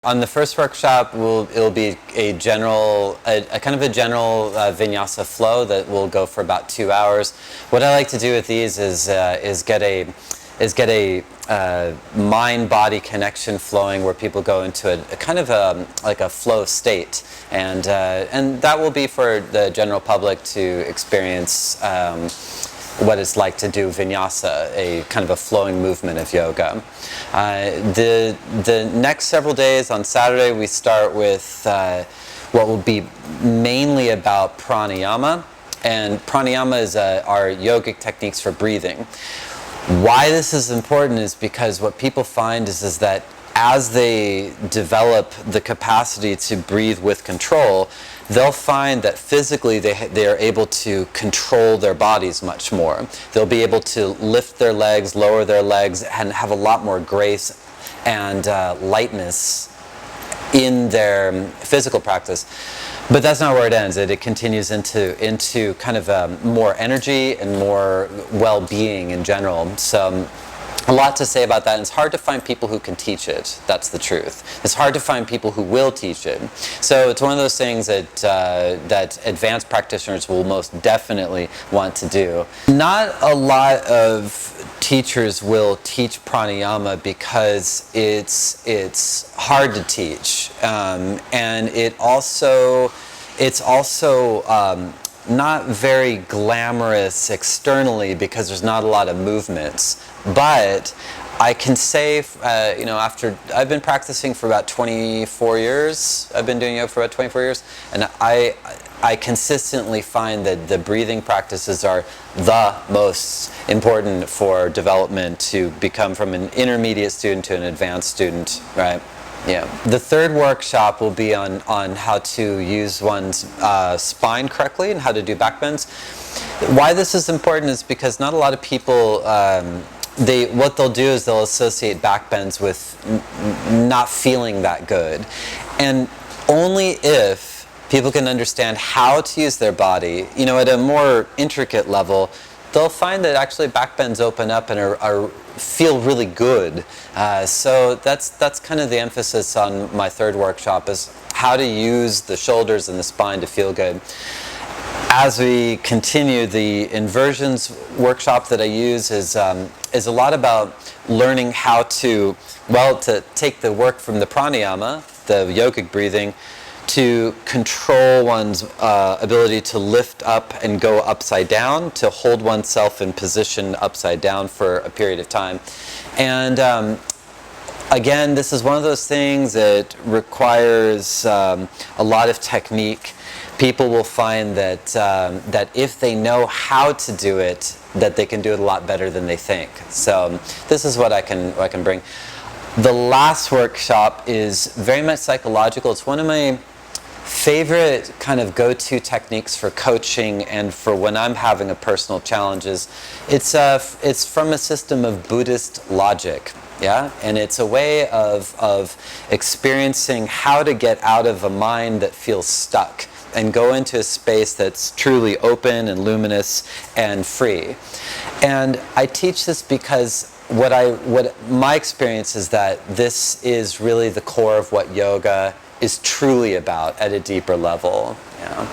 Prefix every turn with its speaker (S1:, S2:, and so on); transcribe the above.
S1: On the first workshop, it'll be a kind of a general vinyasa flow that will go for about 2 hours. What I like to do with these is get a mind-body connection flowing, where people go into a kind of like a flow state, and that will be for the general public to experience what it's like to do vinyasa, a kind of a flowing movement of yoga. The next several days, on Saturday, we start with what will be mainly about pranayama, and pranayama is our yogic techniques for breathing. Why this is important is because what people find is that as they develop the capacity to breathe with control, they'll find that physically they are able to control their bodies much more. They'll be able to lift their legs, lower their legs, and have a lot more grace and lightness in their physical practice. But that's not where it ends. It continues into kind of more energy and more well-being in general. So a lot to say about that, and it's hard to find people who can teach it. That's the truth. It's hard to find people who will teach it. So it's one of those things that that advanced practitioners will most definitely want to do. Not a lot of teachers will teach pranayama because it's hard to teach, and it's also not very glamorous externally because there's not a lot of movements. But I can say, after I've been practicing for about 24 years, I've been doing yoga for about 24 years, and I consistently find that the breathing practices are the most important for development, to become from an intermediate student to an advanced student, right? Yeah. The third workshop will be on how to use one's spine correctly and how to do back bends. Why this is important is because not a lot of people, what they'll do is they'll associate back bends with not feeling that good. And only if people can understand how to use their body, at a more intricate level, they'll find that actually back bends open up and feel really good. So that's kind of the emphasis on my third workshop, is how to use the shoulders and the spine to feel good. As we continue, the inversions workshop that I use is a lot about learning how to take the work from the pranayama, the yogic breathing, to control one's ability to lift up and go upside down, to hold oneself in position upside down for a period of time. And again, this is one of those things that requires a lot of technique. People will find that if they know how to do it, that they can do it a lot better than they think. So this is what I can bring. The last workshop is very much psychological. It's one of my favorite kind of go-to techniques for coaching and for when I'm having a personal challenges. It's from a system of Buddhist logic, yeah, and it's a way of experiencing how to get out of a mind that feels stuck and go into a space that's truly open and luminous and free. And I teach this because what my experience is that this is really the core of what yoga is truly about at a deeper level. Yeah.